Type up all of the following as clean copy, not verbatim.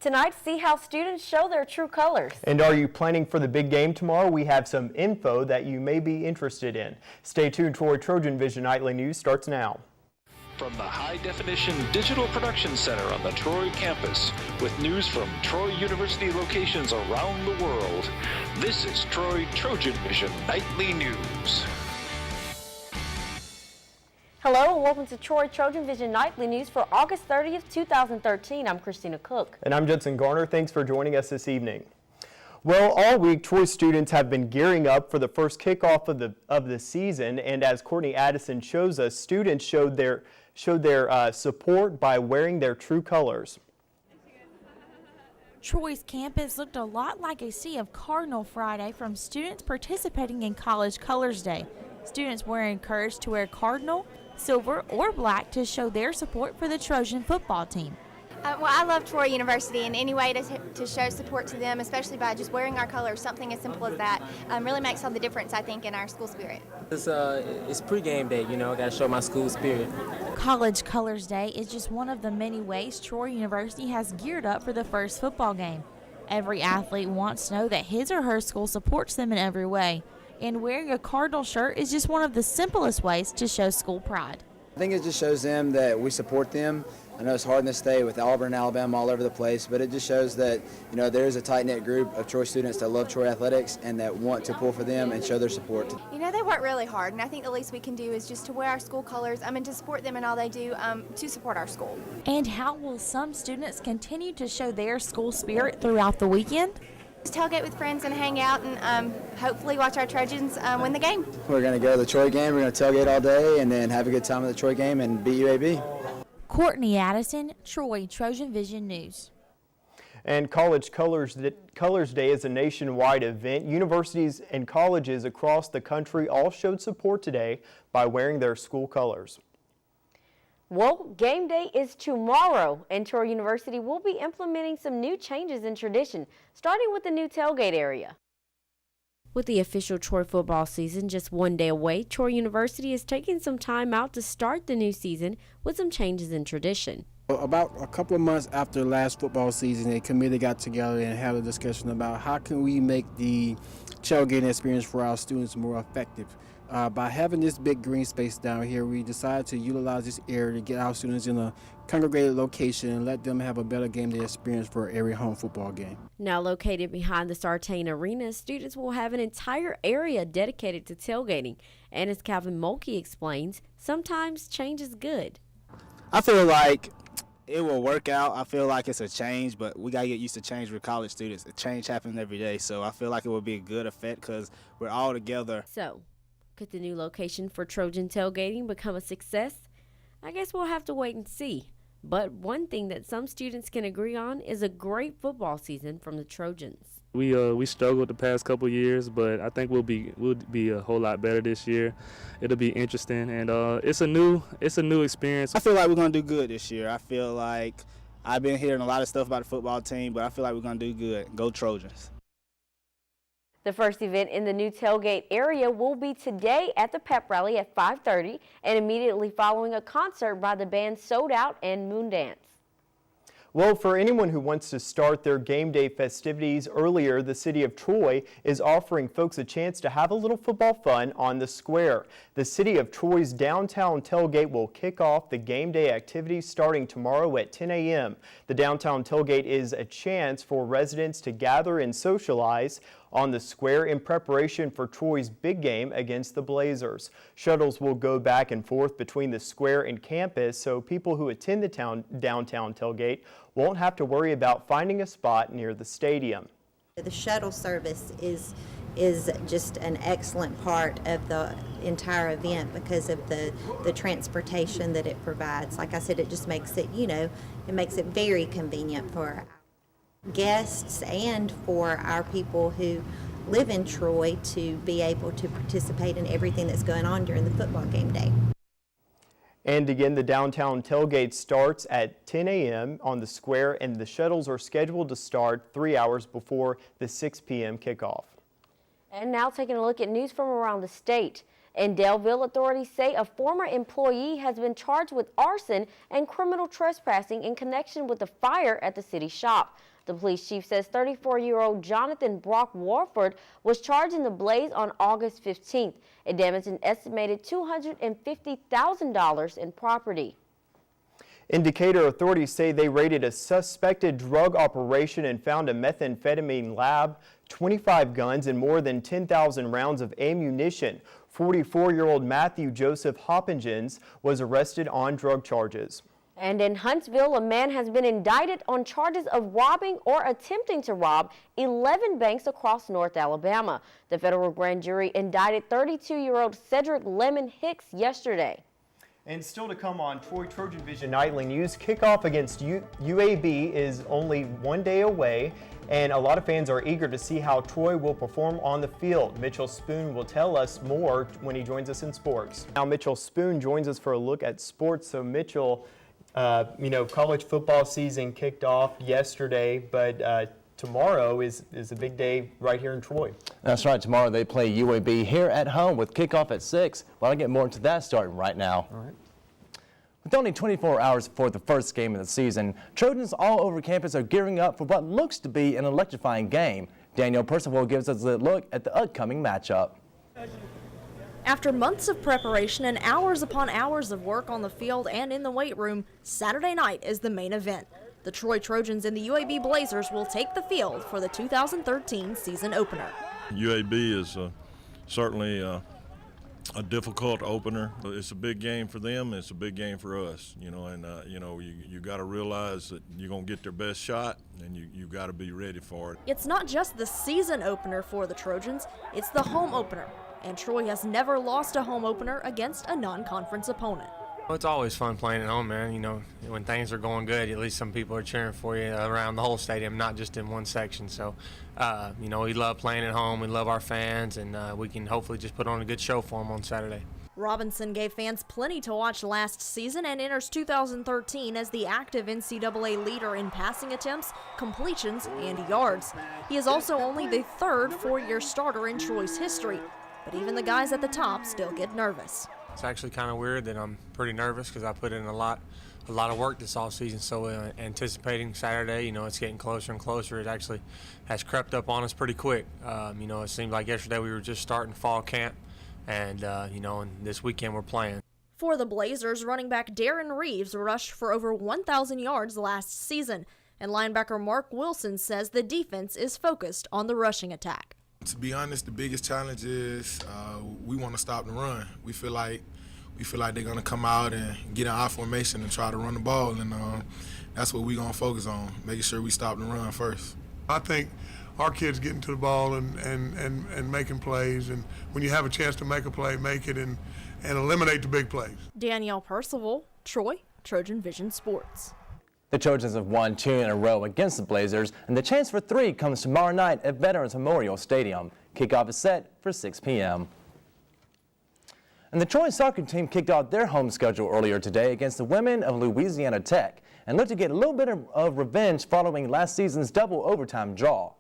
Tonight, see how students show their true colors. And are you planning for the big game tomorrow? We have some info that you may be interested in. Stay tuned for TrojanVision Nightly News starts now. From the High Definition Digital Production Center on the Troy campus, with news from Troy University locations around the world, this is Troy TrojanVision Nightly News. Hello and welcome to Troy TrojanVision Nightly News for August 30th, 2013. I'm Christina Cook. And I'm Judson Garner. Thanks for joining us this evening. Well, all week, Troy students have been gearing up for the first kickoff of the season, and as Courtney Addison shows us, students showed their support by wearing their true colors. Troy's campus looked a lot like a sea of Cardinal Friday from students participating in College Colors Day. Students were encouraged to wear Cardinal, silver, or black to show their support for the Trojan football team. Well, I love Troy University, and any way to show support to them, especially by just wearing our colors, something as simple as that, really makes all the difference, I think, in our school spirit. It's pre-game day, you know, I got to show my school spirit. College Colors Day is just one of the many ways Troy University has geared up for the first football game. Every athlete wants to know that his or her school supports them in every way, and wearing a Cardinal shirt is just one of the simplest ways to show school pride. I think it just shows them that we support them. I know it's hard in this state with Auburn and Alabama all over the place, but it just shows that, you know, there is a tight-knit group of Troy students that love Troy athletics and that want to pull for them and show their support. You know, they work really hard, and I think the least we can do is just to wear our school colors, to support them in all they do to support our school. And how will some students continue to show their school spirit throughout the weekend? Just tailgate with friends and hang out and hopefully watch our Trojans win the game. We're going to go to the Troy game, we're going to tailgate all day and then have a good time at the Troy game and beat UAB. Courtney Addison, Troy TrojanVision News. And College Colors Day is a nationwide event. Universities and colleges across the country all showed support today by wearing their school colors. Well, game day is tomorrow, and Troy University will be implementing some new changes in tradition, starting with the new tailgate area. With the official Troy football season just one day away, Troy University is taking some time out to start the new season with some changes in tradition. About a couple of months after last football season, a committee got together and had a discussion about how can we make the tailgating experience for our students more effective. By having this big green space down here, we decided to utilize this area to get our students in a congregated location and let them have a better game day experience for every home football game. Now located behind the Sartain Arena, students will have an entire area dedicated to tailgating. And as Calvin Mulkey explains, sometimes change is good. I feel like it will work out. I feel like it's a change, but we got to get used to change with college students. Change happens every day, so I feel like it will be a good effect because we're all together. So, could the new location for Trojan tailgating become a success? I guess we'll have to wait and see. But one thing that some students can agree on is a great football season from the Trojans. We struggled the past couple years, but I think we'll be a whole lot better this year. It'll be interesting, and it's a new experience. I feel like we're gonna do good this year. I feel like I've been hearing a lot of stuff about the football team, but I feel like we're gonna do good. Go Trojans. The first event in the new tailgate area will be today at the pep rally at 5:30 and immediately following a concert by the band Sold Out and Moondance. Well, for anyone who wants to start their game day festivities earlier, the city of Troy is offering folks a chance to have a little football fun on the square. The city of Troy's downtown tailgate will kick off the game day activities starting tomorrow at 10 a.m. The downtown tailgate is a chance for residents to gather and socialize on the square in preparation for Troy's big game against the Blazers. Shuttles will go back and forth between the square and campus, so people who attend the downtown tailgate won't have to worry about finding a spot near the stadium. The shuttle service is just an excellent part of the entire event because of the transportation that it provides. Like I said, it just makes it, it makes it very convenient for guests and for our people who live in Troy to be able to participate in everything that's going on during the football game day. And again, the downtown tailgate starts at 10 a.m. on the square, and the shuttles are scheduled to start 3 hours before the 6 p.m. kickoff. And now taking a look at news from around the state. In Daleville, authorities say a former employee has been charged with arson and criminal trespassing in connection with the fire at the city shop. The police chief says 34-year-old Jonathan Brock Warford was charged in the blaze on August 15th. It damaged an estimated $250,000 in property. In Decatur, authorities say they raided a suspected drug operation and found a methamphetamine lab, 25 guns, and more than 10,000 rounds of ammunition. 44-year-old Matthew Joseph Hoppengens was arrested on drug charges. And in Huntsville, a man has been indicted on charges of robbing or attempting to rob 11 banks across North Alabama. The federal grand jury indicted 32-year-old Cedric Lemon Hicks yesterday. And still to come on Troy TrojanVision Nightly News, kickoff against UAB is only 1 day away, and a lot of fans are eager to see how Troy will perform on the field. Mitchell Spoon will tell us more when he joins us in sports. Now Mitchell Spoon joins us for a look at sports. So Mitchell, college football season kicked off yesterday, but tomorrow is a big day right here in Troy. That's right. Tomorrow they play UAB here at home with kickoff at 6. Well, I'll get more into that starting right now. All right. With only 24 hours before the first game of the season, Trojans all over campus are gearing up for what looks to be an electrifying game. Danielle Percival gives us a look at the upcoming matchup. After months of preparation and hours upon hours of work on the field and in the weight room, Saturday night is the main event. The Troy Trojans and the UAB Blazers will take the field for the 2013 season opener. UAB is certainly a difficult opener. It's a big game for them. It's a big game for us, you got to realize that you're going to get their best shot, and you got to be ready for it. It's not just the season opener for the Trojans, it's the home opener. And Troy has never lost a home opener against a non-conference opponent. Well, it's always fun playing at home, man. When things are going good, at least some people are cheering for you around the whole stadium, not just in one section. So, we love playing at home. We love our fans, and we can hopefully just put on a good show for them on Saturday. Robinson gave fans plenty to watch last season and enters 2013 as the active NCAA leader in passing attempts, completions, and yards. He is also only the third four-year starter in Troy's history, but even the guys at the top still get nervous. It's actually kind of weird that I'm pretty nervous because I put in a lot of work this offseason. So anticipating Saturday, it's getting closer and closer. It actually has crept up on us pretty quick. It seemed like yesterday we were just starting fall camp, and and this weekend we're playing. For the Blazers, running back Darren Reeves rushed for over 1,000 yards last season, and linebacker Mark Wilson says the defense is focused on the rushing attack. To be honest, the biggest challenge is we want to stop the run. We feel like they're going to come out and get in our formation and try to run the ball, and that's what we're going to focus on, making sure we stop the run first. I think our kids getting to the ball and making plays, and when you have a chance to make a play, make it and eliminate the big plays. Danielle Percival, Troy, TrojanVision Sports. The Trojans have won 2 in a row against the Blazers, and the chance for 3 comes tomorrow night at Veterans Memorial Stadium. Kickoff is set for 6 p.m. And the Troy soccer team kicked off their home schedule earlier today against the women of Louisiana Tech and looked to get a little bit of revenge following last season's double overtime draw.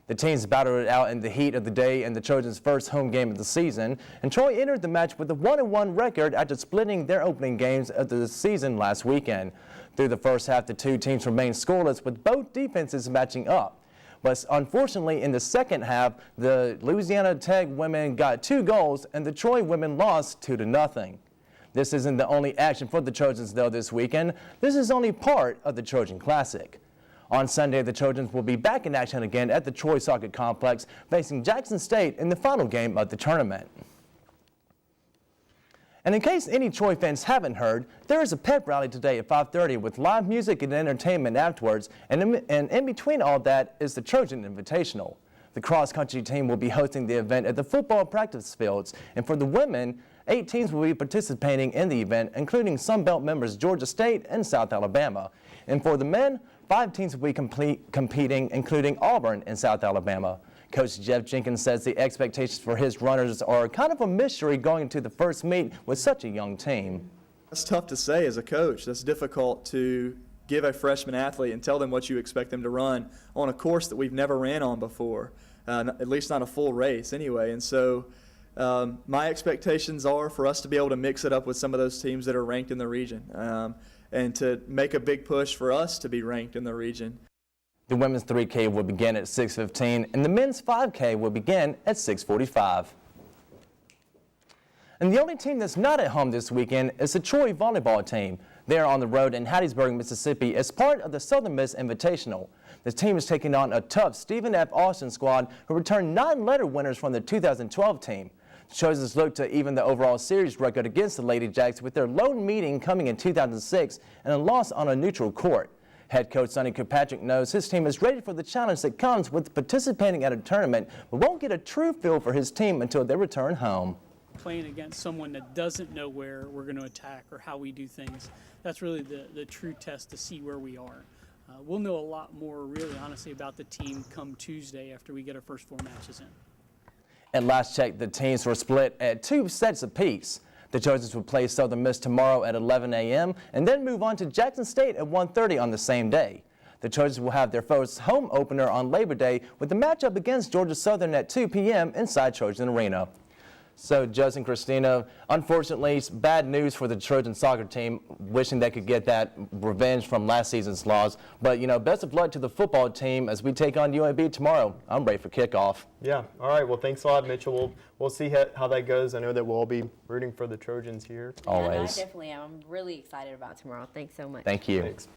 The teams battled it out in the heat of the day in the Trojans' first home game of the season, and Troy entered the match with a 1-1 record after splitting their opening games of the season last weekend. Through the first half, the two teams remained scoreless with both defenses matching up. But unfortunately, in the second half, the Louisiana Tech women got 2 goals and the Troy women lost 2-0. This isn't the only action for the Trojans, though, this weekend. This is only part of the Trojan Classic. On Sunday, the Trojans will be back in action again at the Troy Soccer Complex, facing Jackson State in the final game of the tournament. And in case any Troy fans haven't heard, there is a pep rally today at 5:30 with live music and entertainment afterwards, and in between all that is the Trojan Invitational. The cross-country team will be hosting the event at the football practice fields, and for the women, 8 teams will be participating in the event, including Sun Belt members Georgia State and South Alabama. And for the men, 5 teams will be competing, including Auburn and South Alabama. Coach Jeff Jenkins says the expectations for his runners are kind of a mystery going into the first meet with such a young team. That's tough to say as a coach. That's difficult to give a freshman athlete and tell them what you expect them to run on a course that we've never ran on before, at least not a full race anyway. And so my expectations are for us to be able to mix it up with some of those teams that are ranked in the region and to make a big push for us to be ranked in the region. The women's 3K will begin at 6:15 and the men's 5K will begin at 6:45. And the only team that's not at home this weekend is the Troy volleyball team. They are on the road in Hattiesburg, Mississippi as part of the Southern Miss Invitational. The team is taking on a tough Stephen F. Austin squad who returned 9 letter winners from the 2012 team. The Trojans look to even the overall series record against the Lady Jacks with their lone meeting coming in 2006 and a loss on a neutral court. Head coach Sonny Kirkpatrick knows his team is ready for the challenge that comes with participating at a tournament, but won't get a true feel for his team until they return home. Playing against someone that doesn't know where we're going to attack or how we do things, that's really the true test to see where we are. We'll know a lot more, really, honestly, about the team come Tuesday after we get our first 4 matches in. At last check, the teams were split at 2 sets apiece. The Trojans will play Southern Miss tomorrow at 11 a.m. and then move on to Jackson State at 1:30 on the same day. The Trojans will have their first home opener on Labor Day with the matchup against Georgia Southern at 2 p.m. inside Trojan Arena. So, Judson, Christina, unfortunately, bad news for the Trojan soccer team, wishing they could get that revenge from last season's loss. But, best of luck to the football team as we take on UAB tomorrow. I'm ready for kickoff. Yeah. All right. Well, thanks a lot, Mitchell. We'll see how that goes. I know that we'll all be rooting for the Trojans here. Always. Yeah, I definitely am. I'm really excited about tomorrow. Thanks so much. Thank you. Thanks.